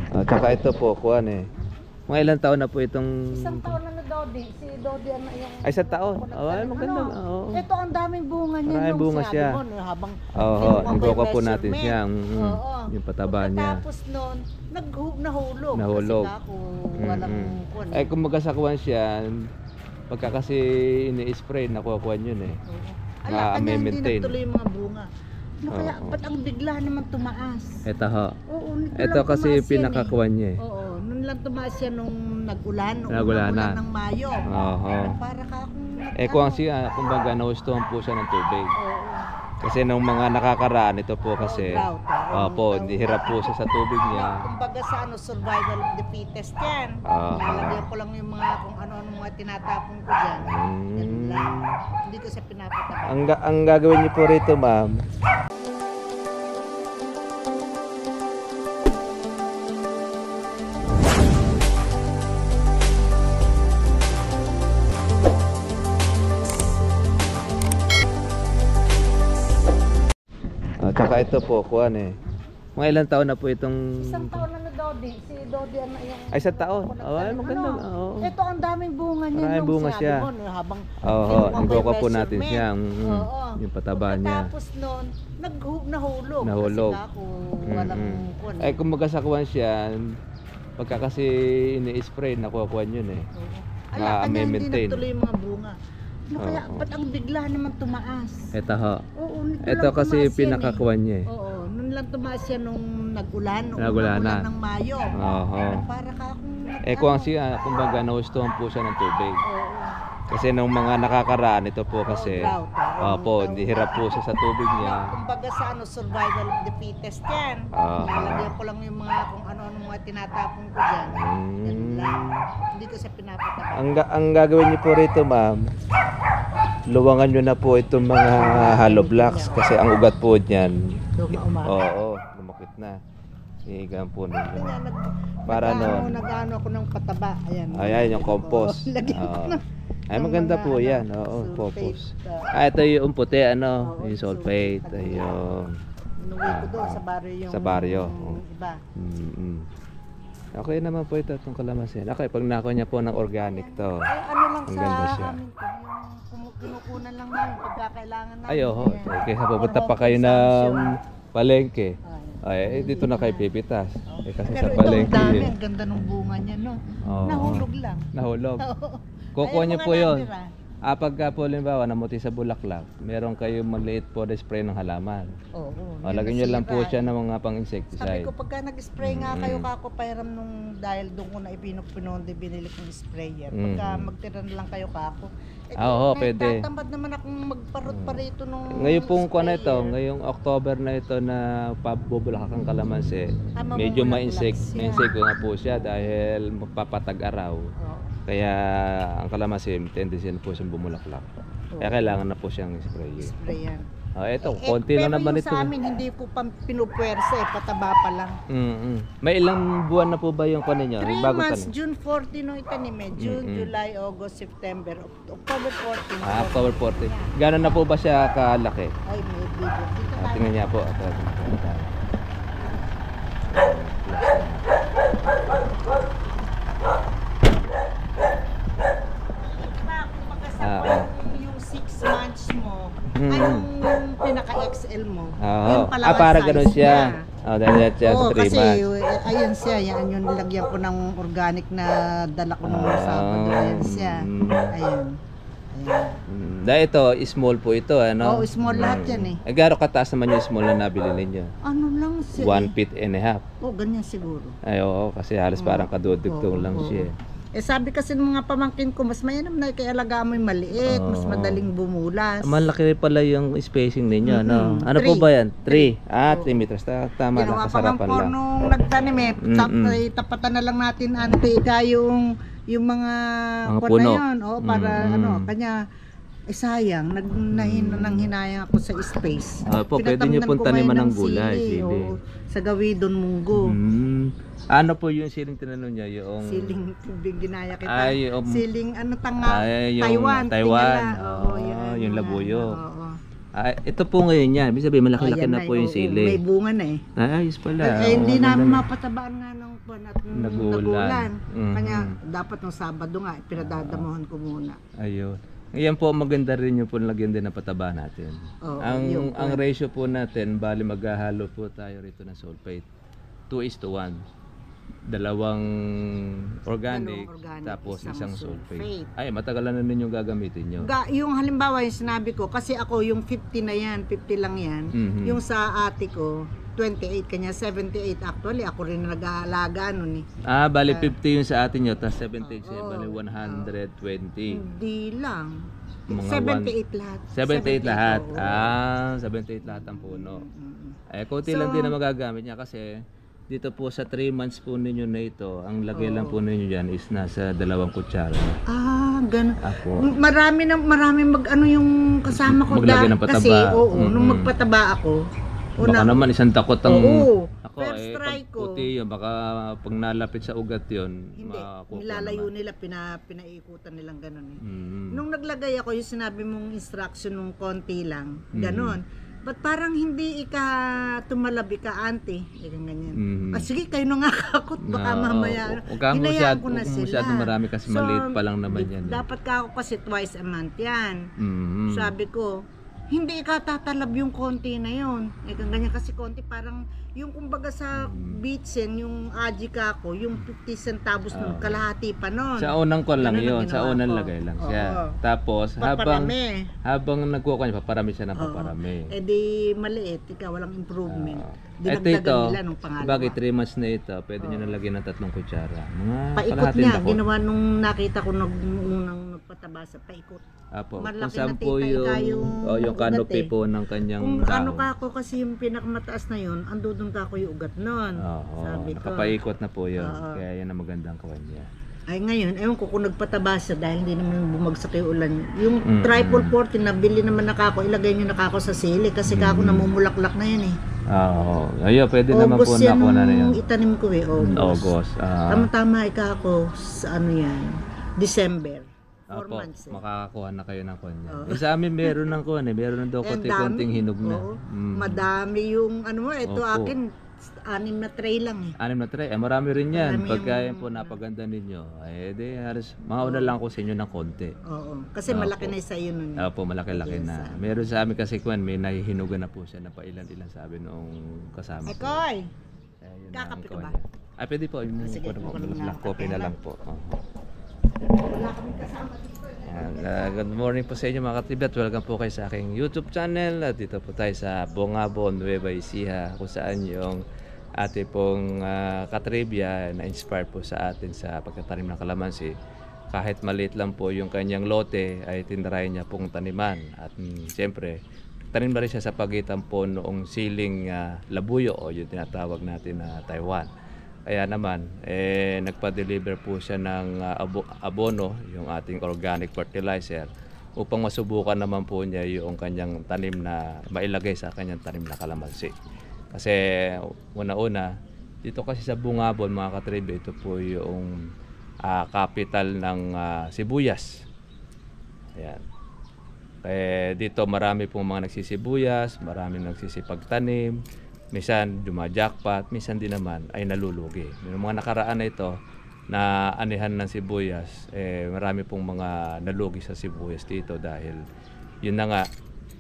Tsaka ito po, kuwan eh. Mga ilang taon na po itong... Isang taon na Dodi. Si Dodi ano yung... Ay, isang taon? Ay, maganda. Oo. Ito ang daming bunga niya. Maraming bunga siya. Habang Oo, igupa po natin siya. Yung pataba niya. Tapos noon, nahulog. Nahulog. Kasi ako, walang kuwan. Ay, kung magkasakuan siya, pagka kasi ini-spray, nakuha-kuhan yun eh. Ala, kanya hindi maintain. nagtuloy yung mga bunga. No, kaya ba't ang bigla naman tumaas? Ito ho. Oo, Ito kasi pinakakuhan niya eh. Oo, nun lang tumaas yan nung nag-ulan. Nag-ulan na. Ng Mayo. Oo. Para ka akong... Kung siya, kumbaga, nahustuhan po siya ng tubig. Oo. Kasi nung mga nakakaraan, ito po kasi, opo, hirap po siya sa tubig niya. Kumbaga sa survival of the fittest yan. Nalagyan ko lang yung mga kung ano-ano mga tinatapon ko dyan. Yan lang. Hindi ko siya pinapataba. Ang gagawin niyo po rito, ma'am, tsaka ito po, kuwan eh. Mga ilang taon na po itong... Isang taon na Dodi. Si Dodi ano yung... Ay, isang taon? Ay, maganda. Oo. Ito ang daming bunga niya. Maraming bunga siya. Habang Oo, igupa po natin siya. Yung pataba niya. Tapos noon, nahulog. Nahulog. Kasi ako, walang kuwan. Ay, kung magkasakuan siya, pagka kasi ini-spray, nakuha-kuhan yun eh. Ala, kanya hindi maintain. nagtuloy yung mga bunga. No, kaya ba't ang bigla naman tumaas? Ito ho. Oo, Ito kasi pinakakuhan niya eh. Oo, nun lang tumaas yan nung nag-ulan. Nag-ulan na. Ng Mayo. Oo. Para ka akong... Kung siya, kumbaga, nahustuhan po siya ng tubig. Oo. Kasi nung mga nakakaraan, ito po kasi, opo, hirap po siya sa tubig niya. Kumbaga sa survival of the fittest yan. Nalagyan ko lang yung mga kung ano-ano mga tinatapon ko dyan. Yan lang. Hindi ko siya pinapataba. Ang gagawin niyo po rito, ma'am, luwangan niyo na po itong mga hollow blocks kasi ang ugat po niyan. Oo, lumakit na. Hihigaan po ninyo. Para noon. Nag-ano ako ng pataba. Ayan, yung compost. Ay, maganda po yan. Oo, compost. Ito yung puti, yung sulfate. Ayun. Inuwi ko doon sa baryo yung... Sa baryo. Iba. Okay naman po ito, itong kalamansi. Okay, pag nakuha niya po ng organic to. Ay, ano lang ang sa ganda siya. amin ko, yung kinukunan lang namin pagkakailangan namin. Ay, oo. Kaya pupunta pa kayo ng palengke. Ay, dito na kayo pipitas. Kasi pero sa palengke. Pero ito ang dami, ang ganda ng bunga niya, no? Nahulog lang. Nahulog. Kukuha niyo po yun. Pagka po halimbawa namuti sa bulaklak, meron kayong maliit po na spray ng halaman. Lagyan niyo lang po siya ng mga pang-insecticide. Sabi ko, pagka nag-spray nga kayo, kako pairam nung dahil doon ko na ipinupinondi, binili kong sprayer. Pagka magtira na lang kayo kako. Oo, pwede. Tatamad naman akong magparot pa rito nung ngayon pong kuha na ito, ngayong October na ito na pabubulakak ang kalamansi, medyo ma-insect nga po siya dahil magpapatag-araw. Kaya ang kalamansi, tendency na po siyang bumulaklak. Kaya kailangan na po siyang sprayan. Ito, konti lang naman ito. Pero yung sa amin, hindi ko pa pinupuwersa pataba pa lang. May ilang buwan na po ba yung kuha ninyo? 3 months, June 14 nung itanim eh. June, July, August, September, October 14. October 14. Gano'n na po ba siya kalaki? Ay, may video. Tingnan niya po. Yung 6 months mo, ay yung pinaka-XL mo. Para gano'n siya. Dahil siya sa 3 months. Kasi ayun siya, yan yung nilagyan ko ng organic na dala ko nung Sabado. Ayan siya. Ayun. Dahil ito, small po ito, ano? Small lahat yan eh. Gano'ng kataas naman yung small na nabili ninyo? Ano lang siya 1 feet and a half. ganyan siguro. Ay, oo, kasi halos parang kadudugtong lang siya. Sabi kasi ng mga pamangkin ko, mas mainam na kaya alagaan mo yung maliit, mas madaling bumulas. Malaki pala yung spacing ninyo, no? Ano po ba yan? 3? 3 meters. Tama na, kasarapan lang. Nung nagtanim tapatan na lang natin yung mga puno. Na yun, para kanya sayang, nanghinayang ako sa space. Pwede nyo pong taniman ng gulay. Sa Gawidon Munggo. Ano po yung siling tinanong niya? Yung siling ginaya kita. Siling Taiwan. Taiwan. Yung labuyo. Ito po ngayon yan. Ibig sabihin, malaki-laki Ayan na po yung sili. May bunga na eh. Ayos pala. Hindi Oo, namin maganda. mapatabaan nga ng buwan at Nagulan. nagulan. Mhm. Kanya dapat ng Sabado nga, pinadadamuhan ko muna. Ayun. Ngayon po, maganda rin yung po lagyan din ng pataba natin. Oo, ang ratio po natin, bali maghahalo po tayo rito ng sulfate. 2:1. Dalawang organic, tapos isang sulfate. Ay, matagal na ninyong gagamitin nyo. Yung halimbawa yung sinabi ko, kasi ako yung 50 na yan, 50 lang yan. Mhm. Yung sa ate ko, 28 kanya, 78 actually. Ako rin na nag-aalaga nun eh. Bali 50 yung sa atin nyo, tapos 78 Oo. bali 120. Hindi lang. Mga 78 lahat. 78 lahat. oo. 78 lahat ang puno. Mm. Konti lang din na magagamit niya kasi dito po sa 3 months po ninyo na ito, ang lagay lang po ninyo dyan is nasa 2 kutsara. Ganun. Ako. Marami mag-ano yung kasama ko Maglagay ng pataba. kasi nung Mm-mm. magpataba ako. Baka naman isang takot ang Oo. ako First try pag ko. puti yun, baka pag nalapit sa ugat yun, Hindi, makukuha nilalayo naman. nila, pinaikutan nilang ganun eh. Mm. Nung naglagay ako, yung sinabi mong instruction nung konti lang, ganun. Ba't parang hindi tumalabi ka, auntie? Ganyan. Sige, kayo na nga kakot. Baka mamaya. Huwag kang Hinayaan ko na masyadong marami kasi maliit pa lang naman yan. Dapat ka ako kasi twice a month yan. Mm. Sabi ko, hindi ka tatalab yung konti na yun. Ganyan kasi konti, parang yung kumbaga sa beatsen, yung aji ka ako, yung 50 centavos ng kalahati pa nun. Sa unang kon lang Ganun ang yun, sa ginawa unang ko. lagay lang Oo. siya. Tapos Paparami. habang nagkuha ka niya, paparami siya ng paparami. Eh di maliit, walang improvement. Ito Dinagdagan nila nung pangalawa. bagay 3 months na ito, pwede nyo nalagyan ng 3 kutsara. Mga Paikot kalahating niya, dako. ginawa nung nakita ko unang nagpataba sa paikot. Apo, Malaki kung saan na po titay yung, yung yung ugat canopy eh. po ng kanyang Kung dahon. ano ka ako kasi yung pinakamataas na yun, andun ka ako yung ugat nun. Oo, Sabi ko. nakapaikot na po yun. Oo. Kaya yan ang magandang kawan niya. Ay ngayon, ewan ko kung nagpataba siya dahil hindi naman bumagsak yung ulan. Yung triple 40, nabili naman nakako, ilagay nyo nakako sa sili kasi kako namumulaklak na yan eh. Oo. Ayun, pwede naman po August yan nakuha na na yun. nung itanim ko eh, August. August. Tama-tama ikako sa ano yan, December. 4 Apo, months eh. makakakuha na kayo ng kanya. Sa amin meron ng kuha meron ng Eh, konti-konting hinog na. oo. Madami yung ano mo, ito Opo. akin, 6 na tray lang eh. 6 na tray. Marami rin yan. Marami Pagka yung- yan po napaganda ninyo, di halos mauna lang ko sa inyo ng konti. Oo. Kasi malaki na sa iyo nun. Opo, malaki-laki na. Meron sa amin kasi kuwan, may nahihinugan na po siya na pailan-ilan sabi noong kasama Ay, ko. Koy! Yun Kakape ang ka kuwan ba? niya. Ay, pwede po. Yung Sige, kuwan po, kukunin mo na. black coffee na lang po. Wala kaming kasama dito eh. Good morning po sa inyo mga katibet. Welcome po kayo sa aking YouTube channel. At dito po tayo sa Bongabon, Nueva Ecija, kung saan yung ate pong katribya na inspired po sa atin sa pagtatanim ng kalamansi. Kahit maliit lang po yung kanyang lote ay tinrayan niya pong taniman. At siyempre, tanim na rin siya sa pagitan po noong siling labuyo o yung tinatawag natin na Taiwan. Kaya naman, nagpa-deliver po siya ng abono, yung ating organic fertilizer, upang masubukan naman po niya yung kanyang tanim na mailagay sa kanyang tanim na kalamansi. Kasi una-una, dito kasi sa Bungabon mga katribe, ito po yung capital ng sibuyas. Ayan. Kaya dito marami pong mga nagsisibuyas, marami nagsisipagtanim. Minsan jackpot, minsan din naman ay nalulugi. Yung mga nakaraan na ito na anihan ng sibuyas, marami pong mga nalugi sa sibuyas dito dahil yun na nga,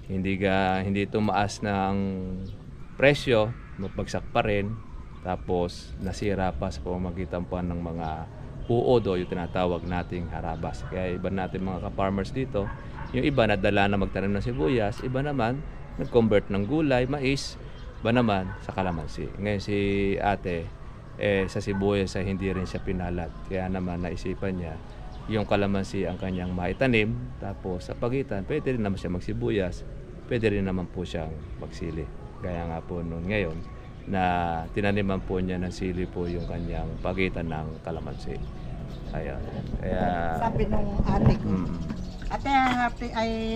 hindi tumaas ng presyo, mapagsak pa rin, tapos nasira pa sa pamamagitan pa ng mga uod o yung tinatawag nating harabas. Kaya iba natin mga ka-farmers dito, yung iba nadala na magtanim ng sibuyas, iba naman nag-convert ng gulay, mais, ba naman sa kalamansi. Ngayon si ate sa sibuyas ay hindi rin siya pinalat. Kaya naman naisipan niya yung kalamansi ang kanyang maitanim. Tapos sa pagitan, pwede rin naman siya magsibuyas. Pwede rin naman po siyang magsili. Kaya nga po noon ngayon na tinaniman po niya ng sili po yung kanyang pagitan ng kalamansi. Ayan. Kaya Sabi nung ate ko, ate,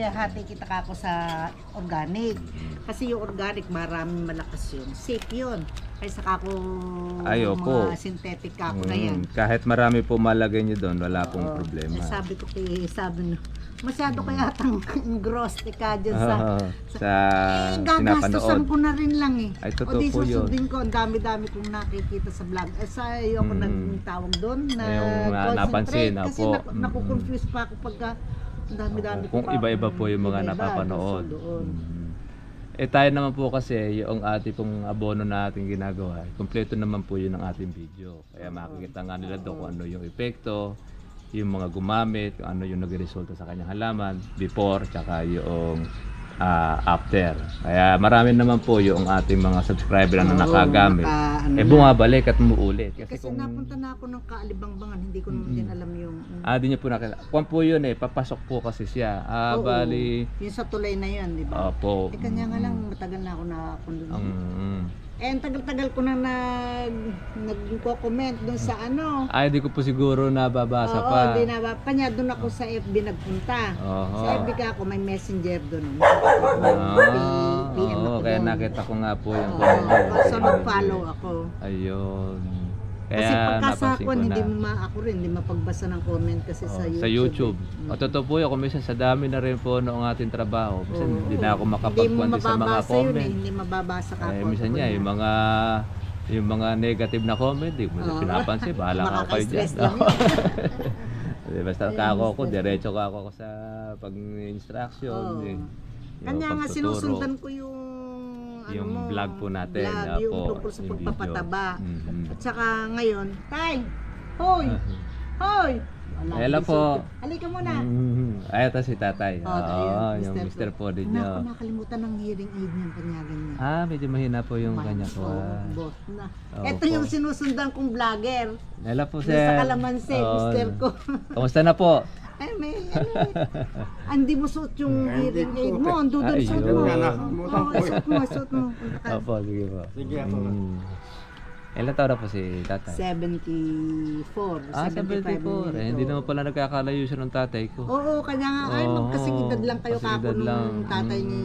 hati kita kako sa organic. Kasi yung organic, maraming malakas yun. Safe yun. Kaysa kako mga synthetic kako na yan. kahit marami po malagay niyo doon, wala pong problema. Sabi ko, sabi Masyado kaya tang engrossed ka dyan sa... sa gagastusan pinapanood. ko na rin lang eh. Ay, O totoo di po yun. susundin ko, ang dami-dami kong nakikita sa vlog. Sa iyo ako nagtawag doon na Yung, concentrate. napansin, Kasi opo. nakukonfuse pa ako pagka ang dami-dami ko Kung pa iba-iba akong po yung mga iba-iba napapanood. doon. Eh tayo naman po kasi, yung ating pong abono na ating ginagawa, kompleto naman po yun ang ating video. Kaya makikita nga nila doon kung ano yung epekto, yung mga gumamit, kung ano yung nagresulta sa kanyang halaman, before, tsaka yung after. Kaya marami naman po yung ating mga subscriber na nakagamit. Bumabalik at muulit. Kasi napunta na ako ng Kaalibangbangan, hindi ko naman din alam yung... Di niyo po nakita. Kung po yun papasok po kasi siya. Oo, Bali... yung sa tulay na yun, di ba? Opo. Kanya nga lang, matagal na ako nakakundo. Ang tagal-tagal ko na nagko-comment doon sa ano. Di ko po siguro nababasa Oo, pa. di na ba? Kanya doon ako sa FB nagpunta. Sa FB ka ako, may messenger doon. PM ako Kaya doon. nakita ko nga po yung comment niyo. So nag-follow ako. Ayun. Kasi Kaya pagka sa napansin ako, ko hindi na. ako rin, hindi mapagbasa ng comment kasi sa YouTube. Sa YouTube. eh. Totoo po yun, kung minsan sa dami na rin po noong ating trabaho. Minsan hindi na ako Hindi mo makapagkwento sa mga mababasa yun eh, comment. hindi mababasa ka. Minsan niya, yung mga negative na comment, di ko pinapansin, bahala ka kayo dyan. Makaka-stress lang Basta kako ko, diretso kako ko sa pag-instruction. Kanya nga sinusundan ko yung vlog po natin. Vlog, yung tungkol sa pagpapataba. At saka ngayon, Tay! Hoy! Hoy! Hello po. Halika muna. Ito si tatay. Ayun, Yung Mr. po din Naku, nyo. nakalimutan ng hearing aid niya, kanyagan niya. Medyo mahina po yung kanya po. Boss na. Oo Ito po. yung sinusundan kong vlogger. Hello po, Doon sir. sa Kalamansi, Mr. ko. Kamusta na po? Ay, may hindi mo suot yung hearing aid mo. Ando doon, suot mo. Suot mo. Opo, sige po. Sige ako. Ilan taon na po si tatay? 74. 74. Hindi naman pala nagkakalayo siya ng tatay ko. Oo, kanya nga. Ay, magkasing edad lang kayo kako Kasing edad lang. nung tatay ni...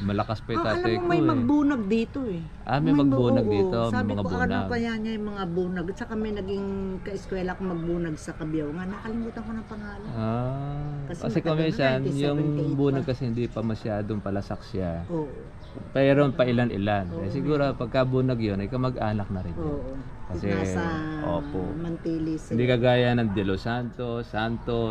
Malakas pa yung tatay alam mo, ko may magbunag dito eh. May magbunag dito, may Sabi mga ko, bunag. ano kaya niya yung mga bunag. At saka may naging kaeskwela ko magbunag sa Cabiao nga. Nakalimutan ko ng pangalan. Kasi kung matagal minsan, na, 1978 yung pa. bunag kasi hindi pa masyadong palasak siya. Oo. Pero pa ilan-ilan. Siguro pagka bunag yun, ay kamag-anak na rin. Oo. Kasi, nasa opo. Mantilis. Hindi kagaya ng De Los Santos,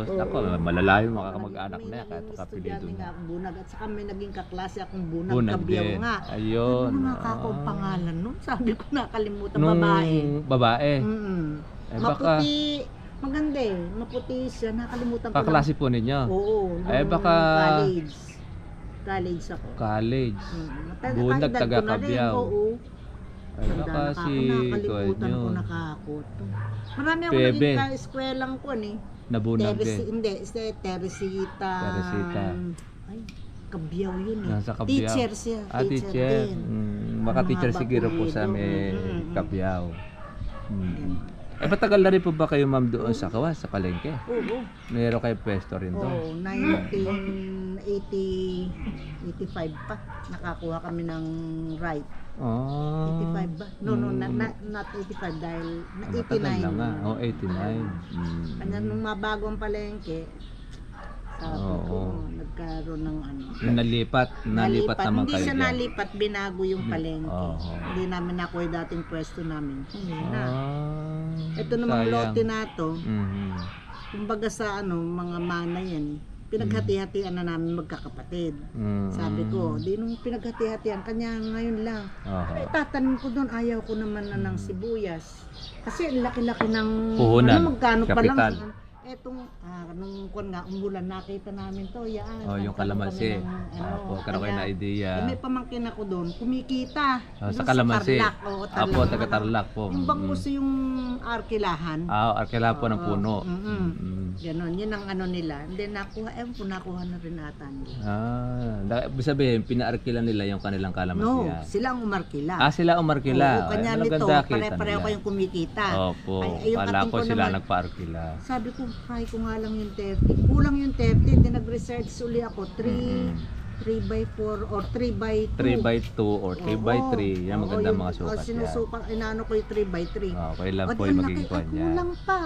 Ako, malalayo makakamag-anak na yan kahit kapilido May na. nga bunag. At saka may naging kaklase akong bunag, Bunag Cabiao din. nga. Ayun. Ano nakaka ang pangalan nun? Sabi ko nakalimutan, Nung babae. babae. Baka Maputi. Maganda eh. Maputi siya. Nakalimutan ko kaklase po ninyo. Oo. Ay, nung baka college ako. College. Kaedad Bunag, ko taga na rin, Cabiao. Oo. Ay, baka si nakalimutan nyo. ko nakakakoto. Marami ako Pebe. naging ka-eskwelaang ko eh. Nabunag din. Hindi, Teresita. Teresita. Ay, Cabiao yun eh. Nasa Cabiao. Teacher siya. Teacher. din. Baka Ang teacher haba siguro po pulido. sa may Cabiao. Matagal na rin po ba kayo ma'am doon sa Kawas, sa Palengke? Oo. Meron kayo pwesto rin doon? Oo, 1985 pa. Nakakuha kami ng right. 85 ba? No, not 85 dahil na 89. Lang nga. 89. Kanya nung mabago ang palengke, sabi ko, nagkaroon ng ano. Nalipat naman Hindi kayo siya dyan. nalipat, binago yung palengke. Oo. Hindi namin nakuha yung dating pwesto namin. Hindi na. Ito Sayang. namang lote na to, Mhm. kumbaga sa mga mana yan, pinaghati-hatian na namin magkakapatid. Sabi ko, di nung pinaghati-hatian, kanya ngayon lang. Ay, tatanim ko doon, ayaw ko naman na ng sibuyas. Kasi ang laki-laki ng, Puhunan, magkano pa kapital. lang. Etong, nung umulan, nakita namin to, yan. Yung kalamansi. Karoon kayo na idea. May pamangkin ako doon, kumikita. Sa Doon kalamansi. Tarlac, oo, Tarlac. Apo, taga Tarlac po. Yung bang uso yung arkilahan. Arkela po ng puno. Ganon, yun ang ano nila. And then nakuha na rin ata nila. Ibig sabihin, pinaarkila nila yung kanilang No, kalamansiyan. sila ang umarkila. Sila umarkila. Oo, kanya Ay, nito, maganda kita pare-pareho nila. kayong kumikita. Opo, Ay, yung kala ating ko ko sila naman, nagpa-arkila. Sabi ko, kaya ko nga lang yung 30. Kulang yung 30. Hindi nag-research uli ako. 3x4 or 3x2. 3x2 or 3x3. Yan magandang mga sukat yan. Sinusukat, inaano ko yung 3x3. Okay lang po di, yung ang magiging laki. kwan niya. Kulang pa.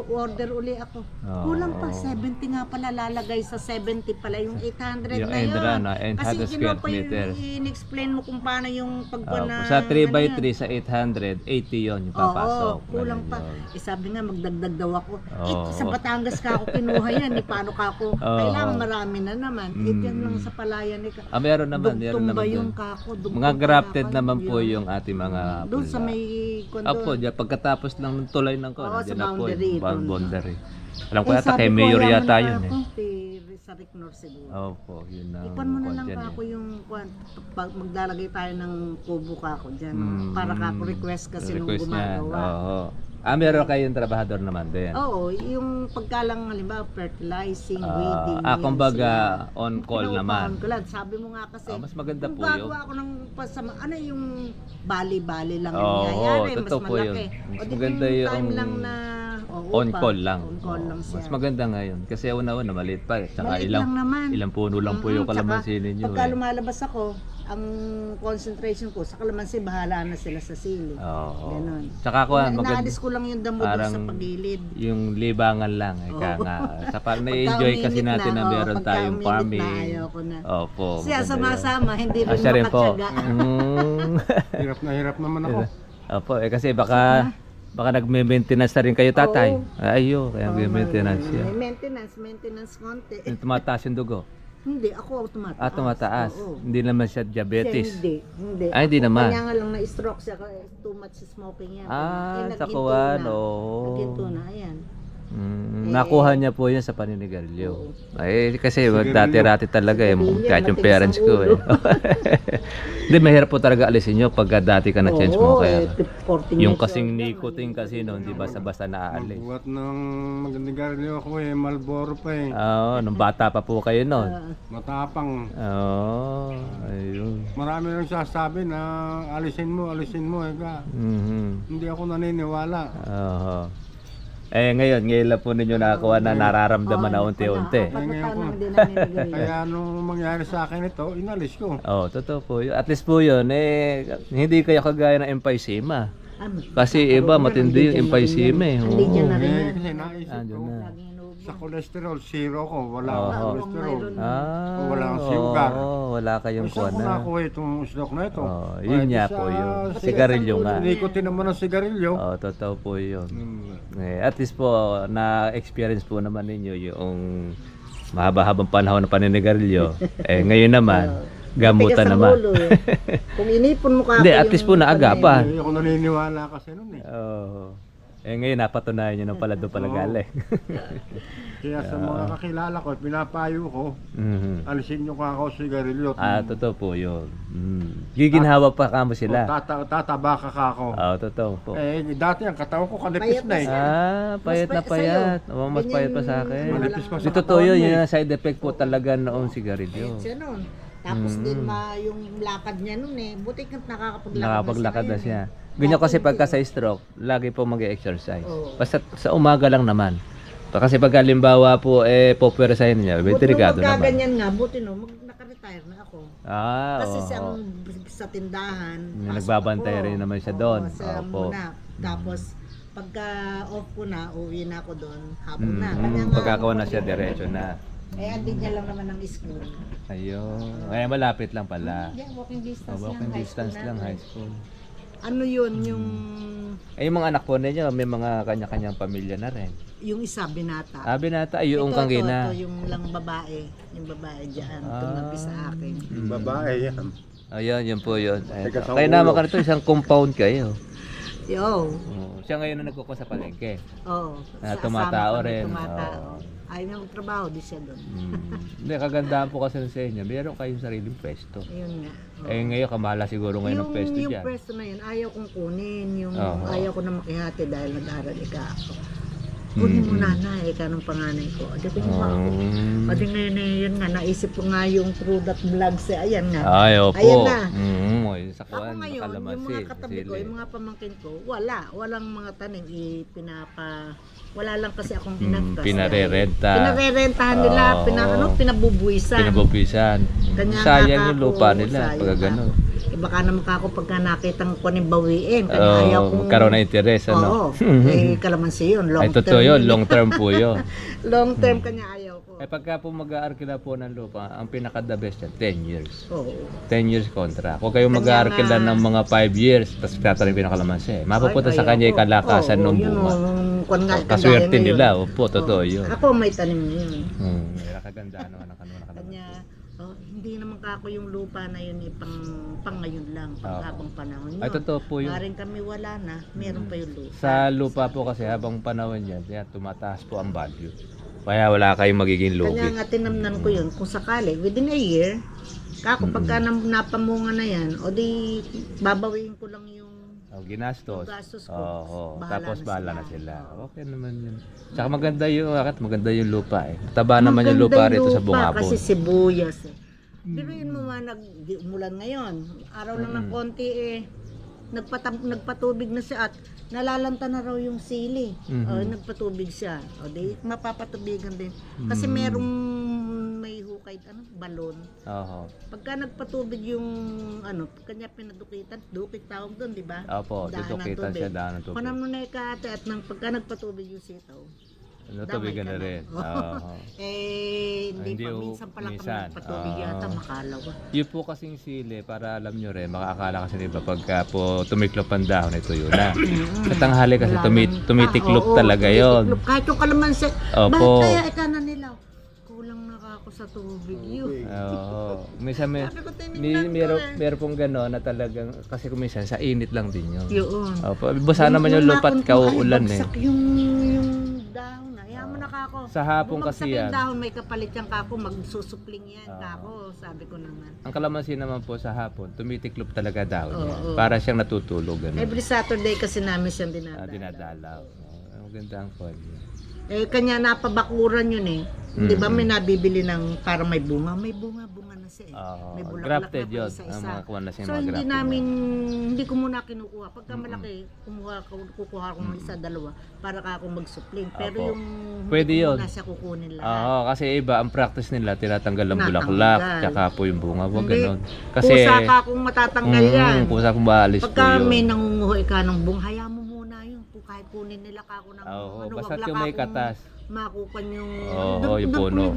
Order uli ako. Kulang pa. 70 nga pala lalagay sa 70 pala. Yung 800 Yung na yun. Endra na, 800 Kasi square pa yung meter. in-explain mo kung paano yung pagkuha na. Sa 3x3 sa 800, 80 yun yung papasok. Oo, kulang pa. Ganun yun. Sabi nga magdagdag daw ako. Oo. Sa Batangas ka ako kinuha yan. Paano ka ako? Kailangan marami na naman. Yan lang sa palayan. Meron naman, meron naman yung dun. kako. Mga grafted naman po yung ating mga doon sa pula. may Apo, diyan pagkatapos ng tulay ng Oo, diyan sa na po boundary, yung doon. boundary. Alam ko yata sabi kay ko, Mayor ayaw yata mo na yun ako, eh. Sa Recnor siguro. Opo, yun ang Ipon mo na kwan lang dyan kako eh. yung pag maglalagay tayo ng kubo kako dyan. Para kako request kasi nung Request niyan, gumagawa. oo. Meron kayong trabahador naman din. Oo, yung pagkalang halimbawa fertilizing, weeding. Kumbaga on call naman. Ko lang. Sabi mo nga kasi, Mas maganda kung po yun. gagawa ako ng pasama, ano yung bali-bali lang Oo, yung nangyayari, mas totoo po yun. malaki. Mas O di maganda yung yung time lang na on call lang. On call lang siya. Mas maganda ngayon kasi una-una maliit pa eh. Tsaka Maliit lang naman. ilang puno lang po yung kalamansi ninyo Pagka eh. lumalabas ako, ang concentration ko sa kalamansi, bahala na sila sa sili. Oo. Ganon. Tsaka ako maganda. Inaalis ko lang yung damo doon sa Parang pagilid. yung libangan lang eh. Kaya nga. Sa na-enjoy kasi uminit natin na oo, meron pagka tayong uminit farming. Na, ayoko na. Opo. Siya maganda sama-sama, hindi yun. rin Siya rin po. makatsaga. Hirap na hirap naman ako. Opo, kasi baka nagme-maintenance na rin kayo tatay. Ayo, kaya nagme-maintenance siya. May maintenance konti. Yung tumataas yung dugo. Hindi, ako tumataas. Tumataas. Oo. Hindi naman siya diabetes. Siya hindi. Hindi naman. Kanya nga lang na-stroke siya, too much smoking yan. Sa naghinto kuwan, na. oo. Naghinto na, ayan. Nakuha niya po yan sa paninigarilyo. Kasi dati-rati talaga eh, kahit yung parents ko eh. Hindi, mahirap po talaga alisin nyo pag dati ka na change mo. Kaya yung kasing nicotine kasi noon, di basta-basta naaalis. Buwat ng magandang ako eh, Marlboro pa eh. Oo, nung bata pa po kayo noon. Matapang. Oo, ayun. Marami nang sasabi na alisin mo eh ka. Hindi ako naniniwala. Oo. Ngayon lang po ninyo nakakuha na nararamdaman na unti-unti. Kaya nung mangyari sa akin ito, inalis ko. Totoo po. At least po yun, hindi kayo kagaya ng emphysema. Kasi iba, matindi yung emphysema eh. Hindi niya na rin yan. Kasi naisip ko, sa cholesterol, zero ko. Wala akong cholesterol. Wala akong sugar. Wala kayong kuha Saan ko na. nakuha itong stock na ito? Yun nga po yun. Sigarilyo nga. Nicotine naman ng sigarilyo. Totoo po yun. At least po, na-experience po naman ninyo yung mahaba-habang panahon ng paninigarilyo. Ngayon naman, gamutan naman. Kung inipon mo ka Hindi, at least po naaga pa. Hindi ako naniniwala kasi nun eh. Ngayon napatunayan nyo nang pala doon pala galing. Kaya sa mga kakilala ko, pinapayo ko, alisin nyo ka ako sigarilyo. Totoo po yun. Giginhawa pa kamo sila. Tataba ka ako. Totoo po. Dati ang katawan ko kanipis na eh. Payat na payat. Mas payat pa sa akin. Manipis pa sa Di totoo yun, yung side effect po talaga noong sigarilyo. Siya nun. Tapos din yung lakad niya nun eh. Buti kang Nakapaglakad na siya. Ganyan kasi pagka sa stroke, lagi po mag-exercise. Basta sa umaga lang naman. Kasi pag halimbawa po, po-pwersahin niya, delikado naman. Buti ganyan nga, buti no, naka-retire na ako. Kasi oo. sa tindahan, Nagbabantay rin naman siya doon. Muna. Tapos, pagka off ko na, uwi na ako doon, hapon na. Kanya nga, Pagkakawa na siya, diretso na. andin niya lang naman ng school. Ayun. Kaya malapit lang pala. Yeah, walking distance Walking high distance school lang, natin. high school. Ano yun, yung... Yung mga anak po ninyo, may mga kanya-kanyang pamilya na rin. Yung isa, binata. Binata, yung kangina. Ito, yung lang babae. Yung babae dyan, tumabi sa akin. Babae yan. Ayun, yun po yun. Teka, sa Kaya ulo. naman ka nito, isang compound kayo. Yo. Siya ngayon na nagkukuha sa palengke. Oo. Tumatao Kasama kami, rin. Tumatao. Ayaw niya magtrabaho, di siya doon. Hindi, kagandahan po kasi sa inyo, meron kayong sariling pwesto. Ayun nga. Ngayon, kamala siguro ngayon ng pwesto Yung dyan. pwesto na yun, ayaw kong kunin. Yung Oo. ayaw ko na makihati dahil nag-aaral ka ako. Kunin mo nanay, ikaw ng panganay ko. Di ko mo ako. Pati ngayon yun nga, naisip ko nga yung through that vlog sa, ayan nga. Ay, opo. Ayan na. yung sa Ako kuwan, ngayon, yung kalamansi, mga katabi ko, sili. yung mga pamangkin ko, walang mga tanim, wala lang kasi akong Pinarerenta. Pinarerentahan nila, Oo. pinabubuisan. Pinabupisan. Kanya Sayang nga yung ako, lupa nila sayang pag nga. gano'n. Baka naman ako pagka nakitang kunin bawiin, kaya ayaw kong... Karoon na interes, ano? Oo, kalamansi yun, long Ay, term. totoo yun, long term po yun. Long term kanya ayaw ko. Eh, pagka po mag-aarkila po ng lupa, ang pinaka-the best yan, 10 years. Oo. 10 years contract. Kung kayo mag-aarkila ng mga 5 years, tapos tatanim pinakalamansi, mapupunta sa kanya yung kalakasan ng bunga. Kaswerte nila, opo, totoo yun. Ako may tanim yun. Kaganda naman ang kanuna Kanya, hindi naman kako yung lupa na yun pang ngayon lang, pang habang panahon yun. Ay, totoo po yun. Maring kami wala na, meron pa yung lupa. Sa lupa po kasi habang panahon yan, tumataas po ang value. Kaya wala kayong magiging lugi. Kanya nga tinamnan ko yun, kung sakali, within a year, kako pagka napamunga na yan, o di babawiin ko lang yung ginastos. yung gastos ko. Tapos bahala na sila. Okay naman yun. Tsaka maganda yung lupa eh. Taba naman yung lupa rito sa Bungabon. Kasi sibuyas eh. Pero yun mo umulan ngayon. Araw lang ng konti eh. Nagpatubig na siya at nalalanta na raw yung sili. Nagpatubig siya. O di mapapatubigan din. Kasi may hukay, balon. Pagka nagpatubig yung kanya pinadukitan, dukit tawag doon, di ba? Opo, dudukitan siya, daan ng tubig. Panam mo na ikate at pagka nagpatubig yung sitaw, tubigan na rin. Hindi pa. Minsan pala kami nagpatubig yata, makalawa. Yun po kasing sili, para alam nyo rin, makakala kasi iba pagka po tumiklop ang dahon, ito yun na. Sa tanghali kasi tumitiklop talaga yun. Kahit yung kalamansi, bakit kaya ikanan nila? Kulang na ako sa tubig yun. Minsan meron pong gano'n na talagang, kasi kuminsan sa init lang din yun. Yun. Basa naman yung lupa at kauulan eh. Bagsak yung dahon na. Ayaw mo na kako. Sa hapon kasi yan. Yung dahon, may kapalit yan kako, magsusupling yan kako, sabi ko naman. Ang kalamansi naman po sa hapon, tumitiklop talaga dahon niya. Para siyang natutulog. Every Saturday kasi namin siyang dinadalaw. Maganda ang call. Kanya napabakuran yun eh. Di ba may nabibili ng para may bunga? May bunga na siya eh. May bulaklak grafted na yun. isa-isa. So hindi ko muna kinukuha. Pagka malaki, kukuha ko ng isa, dalawa para ka ako mag-supling. Pero yung pwede hindi ko yun. muna siya kukunin lahat. Kasi iba, ang practice nila, tinatanggal ang bulaklak, tsaka po yung bunga. Huwag ganun. Pusa ka kung matatanggal yan. Pusa kung maalis po Pagka yun. may nangunguha ka ng bunga, hayaan mo muna yun. Kahit kunin nila ka ako ng basta yung may katas. Makukuha yung yung puno.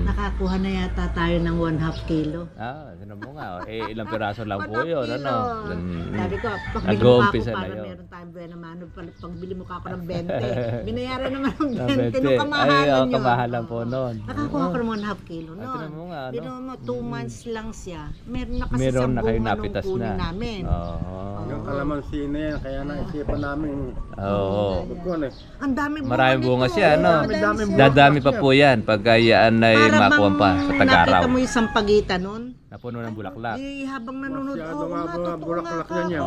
Nakakuha na yata tayo ng 1/2 kilo. Sino mo nga. Ilang piraso lang po yun. Sabi ko, pagbili mo ako para meron tayong buena mano. Pagbili mo ka ako ng 20. Binayaran naman ng 20. Nung kamahalan yun. Kamahalan po nun. Nakakuha ko ng 1/2 kilo nun. Sino mo nga. Pero 2 months lang siya. Meron na kasi Meron na kayo bunga nung napitas kunin na. namin. Yung kalamansi na yan, kaya naisipan namin. Ang daming maraming bunga siya, no? Daming bunga. Dadami pa po yan pagka yan ay makuha pa sa tag-araw. Nakita mo yung sampagitan nun? Napuno ng bulaklak. Habang nanonood, bulaklak na niya.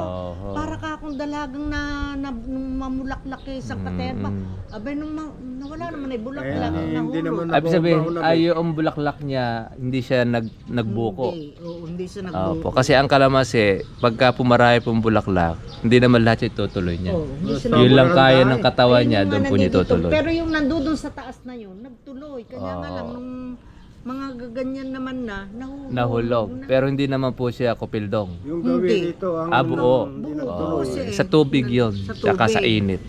Para ka akong dalagang na mamulaklak eh sa katerba. Abay, nung nawala naman ay bulaklak. Hindi naman Ibig sabihin, yung bulaklak niya, hindi siya nagbuko. Hindi siya nagbuko. Kasi ang kalamansi, pagka pumarami pong bulaklak, hindi naman lahat yung tutuloy niya. Yun lang kaya ng katawan niya, doon po niya tutuloy. Pero yung nandun sa taas na yun, nagtuloy. Kanya nga lang, nung mga gaganyan naman na, nahulog. Pero hindi naman po siya kupildong. Yung gawin dito, ang buo. Sa tubig yun, saka sa init.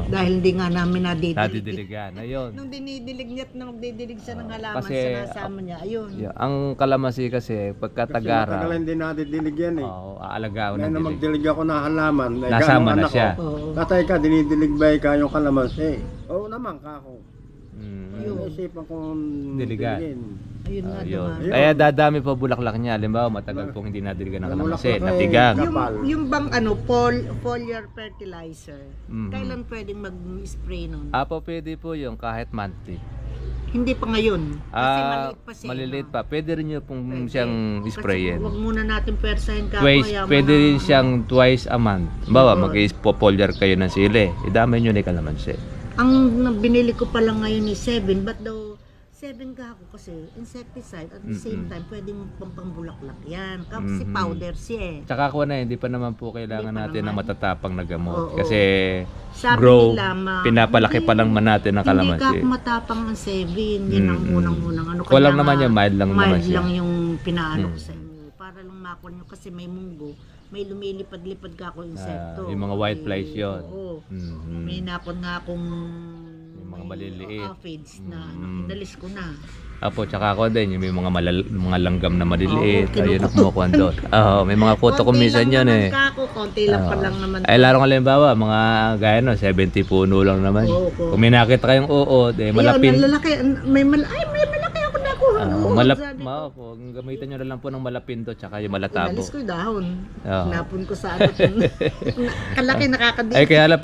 Dahil hindi nga namin nadidiligan. Ayun. Nung dinidilig niya at nung magdidilig siya ng halaman, Kasi, sinasama niya. Ayun. Ang kalamansi kasi, pagka tagaraw, matagal hindi nadidilig yan eh. aalagaan Kaya ng na dilig. magdilig ako ng halaman. Nasama na siya. Tatay ka, dinidilig ba ikaw yung kalamansi? Oo naman ka ako. Isipan kong diligan. Ayun nga Yun. naman. Kaya dadami pa bulaklak niya. Halimbawa, matagal pong hindi nadiligan ng kalamansi. Natigang. Yung bang foliar fertilizer, kailan pwedeng mag-spray nun? Pwede po yung kahit monthly. Hindi pa ngayon. Kasi maliit pa siya. Maliliit pa. Pwede rin nyo pong siyang sprayin. Huwag muna natin persahin ka. Pwede rin siyang twice a month. Bawa, mag-foliar kayo ng sili. Idamay nyo na yung kalamansi. Ang binili ko pa lang ngayon is 7, but daw 7 kako kasi insecticide at the same time pwedeng pampambulaklak yan. Kasi powder siya eh. Tsaka ako na, hindi pa naman po kailangan Hindi pa natin ng naman. matatapang na gamot. Oo. Kasi Sabi grow, nila, pinapalaki pa lang man natin ng Hindi kalamansi. ka matapang ang 7. Yan ang unang-unang ano. Kulang Kaya naman nga, yan, mild lang naman mild siya. lang yung pinaano ko sa inyo. Para lang makuha nyo kasi may munggo. May lumilipad-lipad ka ako insekto. Yung mga white flies yun. Oo. Mhm. May napon nga akong Yung mga maliliit. aphids na inalis ko na. Apo, tsaka ako din, yung may mga langgam na maliliit. Oo, Ayun ang kumukuha doon. Oo, may mga kuto ko minsan yun eh. Konti lang pa lang naman. Ay, larong halimbawa, mga gaya no, 70 puno lang naman. Oo. Kung may nakita kayong uod, eh, malapin. Ayun, lalaki. May malaki ako nakuha. Kung gamitan nyo na lang po ng malapinto tsaka yung malatabo. Inalis ko yung dahon. Oo. Napon ko sa ano. Kalaki nakakadikit. Ay, kaya lang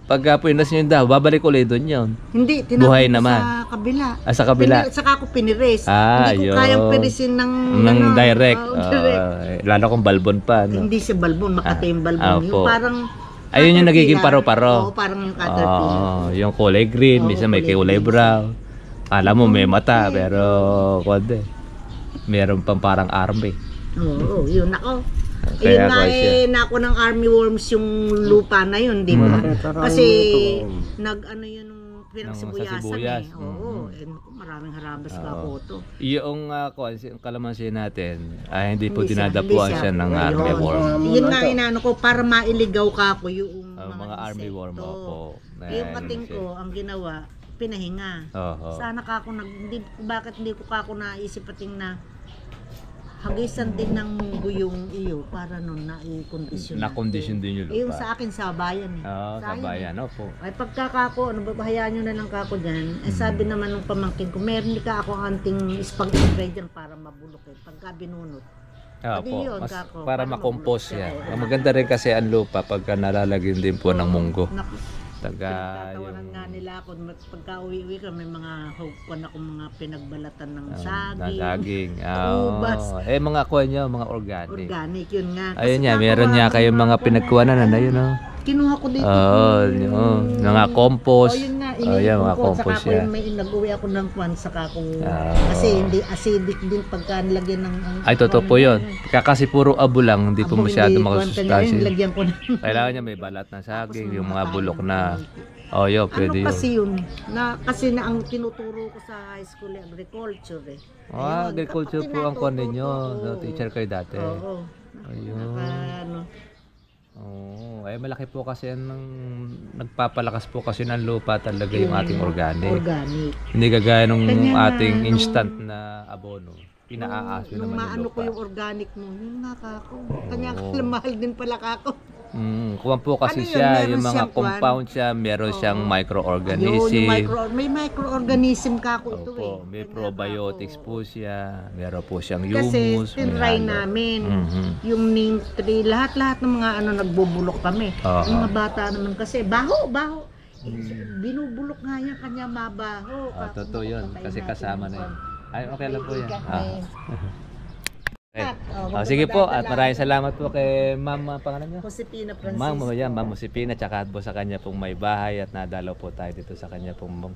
pagka pinas nyo yung daw, babalik ulit doon yun. Hindi, Buhay tinapon ko naman. sa kabila. Sa kabila. Saka ako piniris. Ah, Hindi ko yun. kayang pirisin ng Direct. Oo, direct. Lalo kung balbon pa. No? Hindi siya balbon, makati yung balbon. Opo. Yung parang Ayun yung nagiging caterpillar. paro-paro. Oo, parang yung caterpillar. Yung kulay green, Oo, minsan may kulay kulay green. brown. Alam mo may mata, pero konde. Meron pang parang army. Oo, yun ako. Kaya Ayun nga ako siya. nako ng army worms yung lupa na yun, di ba? Kasi nag-ano yun nung Sa pinagsibuyasan sibuyas. eh. Oo, naku, maraming harabas ka Oo. po to. Yung kalamansi natin, ay hindi po Hindi siya, dinadapuan hindi siya siya. ng Ayun. army worm. Yun nga inano ko para mailigaw ka ko yung Mga army worm insekto. po. Yung ating ko, ang ginawa, pinahinga. Oo. Sana ka ako bakit hindi ko ka ako naisip pating na hagisan din ng munggo yung iyo para nun na-kondisyon. Na-condition din yung lupa. Yung sa akin sa bayan eh. Oo, sa Sayang bayan, eh. opo. Ay pagkakako, ano ba, bahayaan nyo na lang kako dyan. Eh sabi naman ng pamangkin ko, meron di ka ako anting spag-spray dyan para mabulok eh. Pagka binunot. Pwede Opo, yun, mas kako, para para makompose mabulok siya. siya, oo. Ang maganda rin kasi ang lupa pagka nalalagyan din po ng munggo. Naku, Taga pinagtatawanan nga nila ako. Pagka uwi-uwi ka, may mga hugpan ako mga pinagbalatan ng na saging. saging. Ubas. Mga kuha nyo, mga organic. Organic yun nga. Ayun Kasi niya, kako, meron niya kayong mga pinagkuhanan na yun, oh. Kinuha ko dito. Yun. Mga compost. Yun nga, Yan, mga iniipon ko. Saka compost ko yan. yung may nag-uwi ako ng kwan. Saka kung, Ah. kasi hindi acidic din pagka nilagyan ng... Ay, totoo po yun. Kasi puro abo lang, hindi po masyado Ayun, makasustansya. lagyan ko na. Kailangan niya may balat na saging, yung mga bulok na. Oh, yun, pwede Ano yun. kasi yun? Kasi na ang tinuturo ko sa high school agriculture eh. Ayun, Agriculture kapag po ang kon ninyo. tinatuto, No, oo. teacher kayo dati. Oo. Ayun. Ano, Ay malaki po kasi nagpapalakas po kasi ng lupa talaga yung ating organic. organic. Hindi kagaya nung Kanya nga, ating nung- instant na abono. Pinaaas Nung naman maano yung ko lupa. yung organic mo, yun nga kako. Kanya Oo. mahal din pala kako. Kuwan po kasi Ano yun? siya, Meron yung mga siyang compound siya, meron siyang Ayun, microorganism. may microorganism kako ito eh. Opo, may Kanya probiotics kako. po siya, meron po siyang Kasi humus. may tinry halo. namin. Mhm. Yung neem tree, lahat-lahat ng mga ano nagbubulok kami. Oo. Yung mga bata naman kasi, baho. Binubulok nga yan, kanya mabaho. Totoo yun, kasi kasama na yun. Ay, okay lang po yan. Okay. Sige po, at maraming salamat po kay Ma'am, pangalan niyo? Josepina Francisco. Ma'am Josepina, tsaka po sa kanya pong may bahay at nadalaw po tayo dito sa kanya pong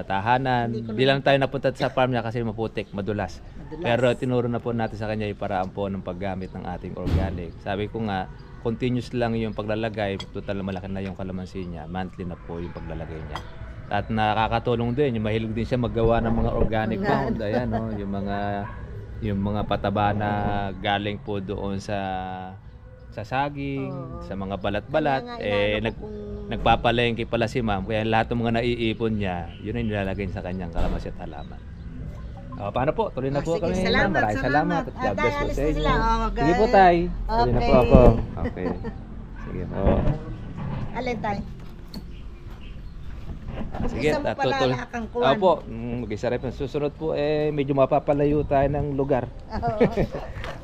tahanan. Di lang tayo napunta sa farm niya kasi maputik, madulas. Pero tinuro na po natin sa kanya yung paraan po ng paggamit ng ating organic. Sabi ko nga, continuous lang yung paglalagay, total malaki na yung kalamansi niya, monthly na po yung paglalagay niya. At nakakatulong din, yung mahilig din siya maggawa ng mga organic mound, ayan, no? yung mga pataba na galing po doon sa saging, sa mga balat-balat, nagpapalengke pala si ma'am, kaya lahat ng mga naiipon niya, yun ang nilalagay sa kanyang kalamansi at halaman. Paano po? Tuloy na po Sige, kami. salamat, Maraming salamat. At God bless po alis sa na inyo. sila. Sige po tay. Tuloy na po Okay. ako. Okay. Sige po. Alin tayo? Sige, Isa mo pala tutuloy. lakang kuwan. Opo, mag-isa rin. Susunod po medyo mapapalayo tayo ng lugar.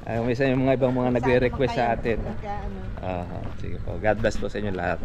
May isa yung mga ibang mga nagre-request sa atin. Pagka, ano. Sige po. God bless po sa inyo lahat.